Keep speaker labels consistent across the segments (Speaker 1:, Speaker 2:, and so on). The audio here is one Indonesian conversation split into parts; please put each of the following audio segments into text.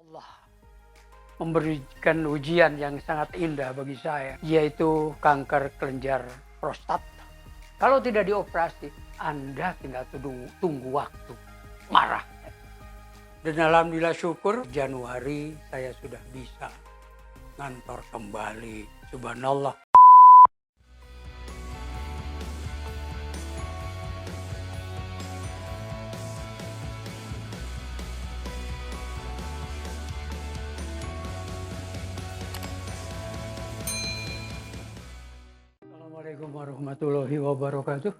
Speaker 1: Allah memberikan ujian yang sangat indah bagi saya, yaitu kanker kelenjar prostat. Kalau tidak dioperasi, Anda tinggal tunggu waktu, marah. Dan alhamdulillah syukur, Januari saya sudah bisa ngantor kembali. Subhanallah. Assalamualaikum warahmatullahi wabarakatuh.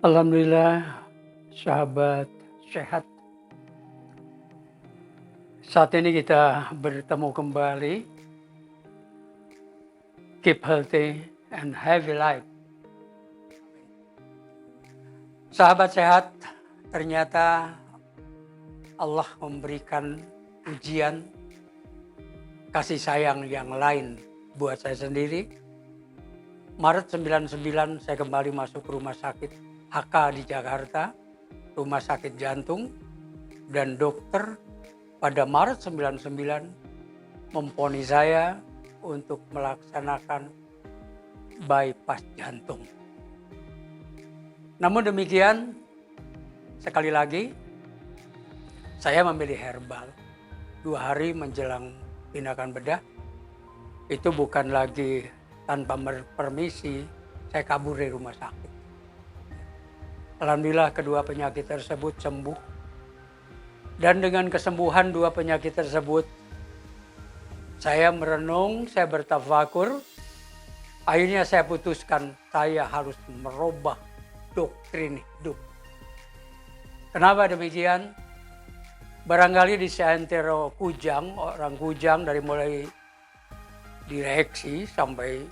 Speaker 1: Alhamdulillah, sahabat sehat. Saat ini kita bertemu kembali. Keep healthy and happy life. Sahabat sehat, ternyata Allah memberikan ujian kasih sayang yang lain buat saya sendiri. Maret 99 saya kembali masuk rumah sakit HK di Jakarta, rumah sakit jantung, dan dokter pada Maret 99 memvonis saya untuk melaksanakan bypass jantung. Namun demikian, sekali lagi saya memilih herbal. 2 hari menjelang tindakan bedah, itu bukan lagi tanpa permisi, saya kabur dari rumah sakit. Alhamdulillah kedua penyakit tersebut sembuh. Dan dengan kesembuhan 2 penyakit tersebut, saya merenung, saya bertafakur. Akhirnya saya putuskan saya harus merubah doktrin hidup. Kenapa demikian? Barangkali di seantero Kujang, orang Kujang dari mulai direksi sampai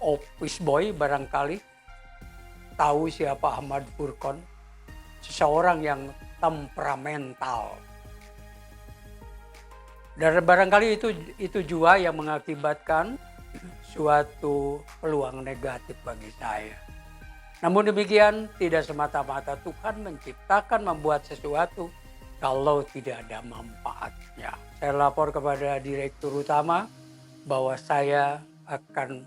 Speaker 1: office boy barangkali tahu siapa Ahmad Furqon, seseorang yang temperamental. Dan barangkali itu juga yang mengakibatkan suatu peluang negatif bagi saya. Namun demikian, tidak semata-mata Tuhan menciptakan membuat sesuatu kalau tidak ada manfaatnya. Saya lapor kepada direktur utama bahwa saya akan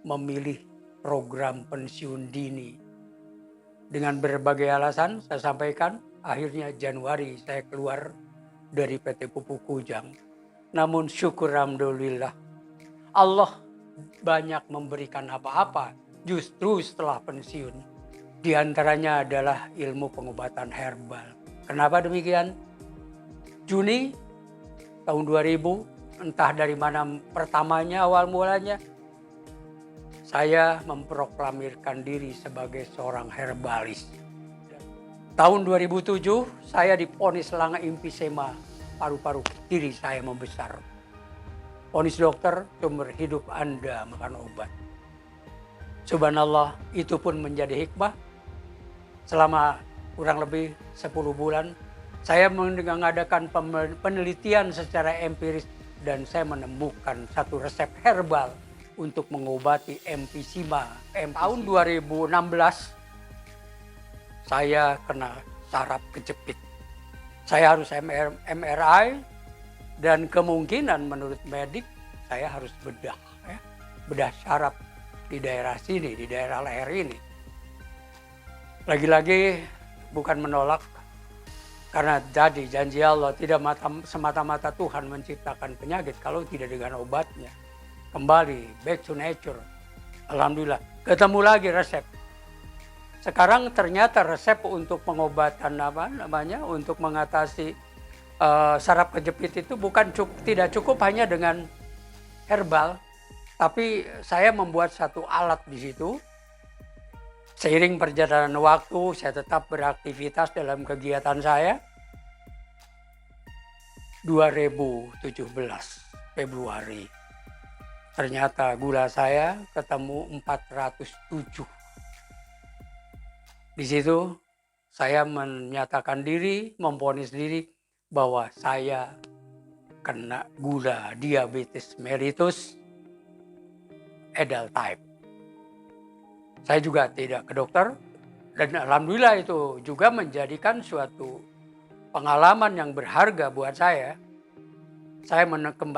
Speaker 1: memilih program pensiun dini. Dengan berbagai alasan saya sampaikan, akhirnya Januari saya keluar dari PT Pupuk Kujang. Namun syukur alhamdulillah, Allah banyak memberikan apa-apa justru setelah pensiun. Di antaranya adalah ilmu pengobatan herbal. Kenapa demikian? Juni tahun 2000, entah dari mana pertamanya awal mulanya, saya memproklamirkan diri sebagai seorang herbalis. Tahun 2007 saya divonis langa emfisema paru-paru kiri saya membesar. Vonis dokter, seumur hidup Anda makan obat. Subhanallah, itu pun menjadi hikmah. Selama kurang lebih 10 bulan saya mengadakan penelitian secara empiris dan saya menemukan satu resep herbal untuk mengobati emfisema. Tahun 2016 saya kena saraf kejepit. Saya harus MRI dan kemungkinan menurut medik saya harus bedah saraf di daerah sini, di daerah leher ini. Lagi-lagi bukan menolak, karena tadi janji Allah tidak semata-mata Tuhan menciptakan penyakit kalau tidak dengan obatnya. Kembali back to nature. Alhamdulillah ketemu lagi resep. Sekarang ternyata resep untuk pengobatan untuk mengatasi saraf kejepit itu tidak cukup hanya dengan herbal, tapi saya membuat satu alat di situ. Seiring perjalanan waktu, saya tetap beraktivitas dalam kegiatan saya. 2017 Februari, ternyata gula saya ketemu 407. Di situ saya menyatakan diri, memvonis diri bahwa saya kena gula diabetes mellitus adult type. Saya juga tidak ke dokter, dan alhamdulillah itu juga menjadikan suatu pengalaman yang berharga buat saya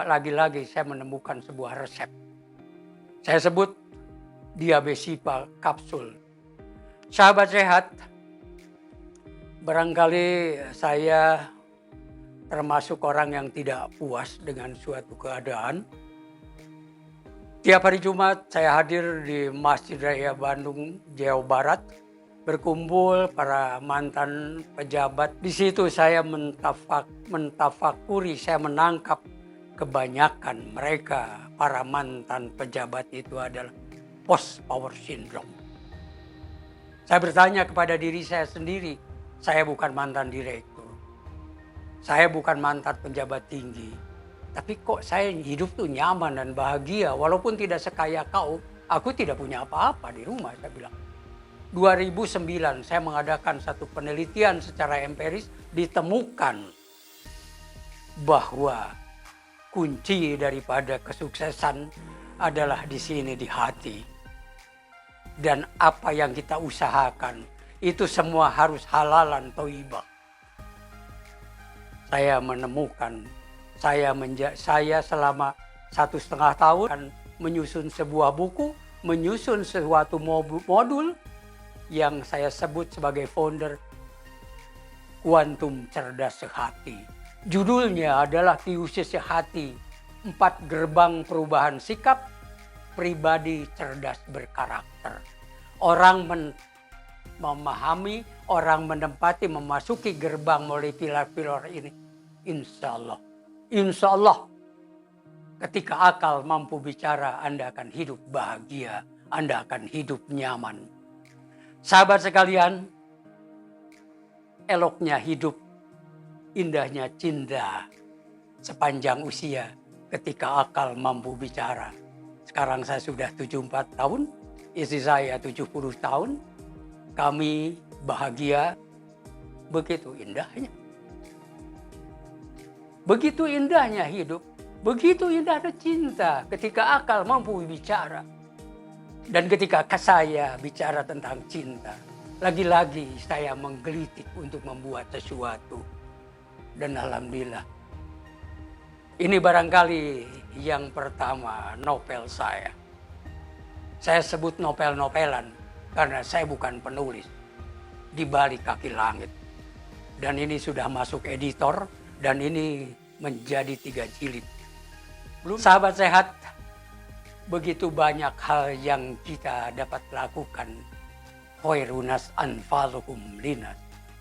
Speaker 1: lagi-lagi saya menemukan sebuah resep. Saya sebut Diabesipa kapsul. Sahabat sehat, barangkali saya termasuk orang yang tidak puas dengan suatu keadaan. Tiap hari Jumat saya hadir di Masjid Raya Bandung, Jawa Barat, berkumpul para mantan pejabat. Di situ saya mentafakuri, saya menangkap kebanyakan mereka, para mantan pejabat itu adalah post power syndrome. Saya bertanya kepada diri saya sendiri, saya bukan mantan direktur, saya bukan mantan pejabat tinggi, tapi kok saya hidup tuh nyaman dan bahagia walaupun tidak sekaya kau, aku tidak punya apa-apa di rumah, saya bilang. 2009 saya mengadakan satu penelitian secara empiris, ditemukan bahwa kunci daripada kesuksesan adalah di sini, di hati. Dan apa yang kita usahakan itu semua harus halalan thayyibah. Saya menemukan, saya selama 1,5 tahun menyusun sebuah buku, menyusun suatu modul yang saya sebut sebagai founder Kuantum Cerdas Sehati. Judulnya adalah Teosis Sehati, 4 gerbang perubahan sikap pribadi cerdas berkarakter. Orang memahami, orang menempati, memasuki gerbang melalui pilar-pilar ini. Insya Allah, ketika akal mampu bicara, Anda akan hidup bahagia, Anda akan hidup nyaman. Sahabat sekalian, eloknya hidup, indahnya cinta sepanjang usia ketika akal mampu bicara. Sekarang saya sudah 74 tahun, istri saya 70 tahun, kami bahagia, begitu indahnya. Begitu indahnya hidup, begitu indahnya cinta ketika akal mampu bicara. Dan ketika saya bicara tentang cinta, lagi-lagi saya menggelitik untuk membuat sesuatu. Dan alhamdulillah, ini barangkali yang pertama novel saya. Saya sebut novel-novelan karena saya bukan penulis. Di balik kaki langit. Dan ini sudah masuk editor dan ini menjadi 3 jilid. Sahabat sehat, begitu banyak hal yang kita dapat lakukan. Khairunas anfaluhum linas.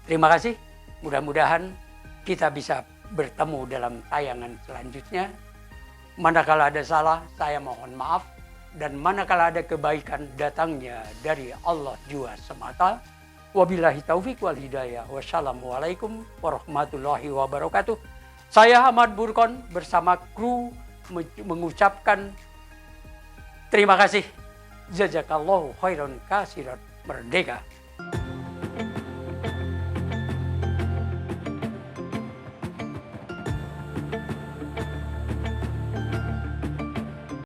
Speaker 1: Terima kasih. Mudah-mudahan kita bisa bertemu dalam tayangan selanjutnya. Manakala ada salah, saya mohon maaf. Dan manakala ada kebaikan, datangnya dari Allah jua semata. Wabillahi taufiq wal hidayah. Wassalamualaikum warahmatullahi wabarakatuh. Saya Ahmad Burkon bersama kru mengucapkan terima kasih. Jazakallahu khairan katsiran. Merdeka.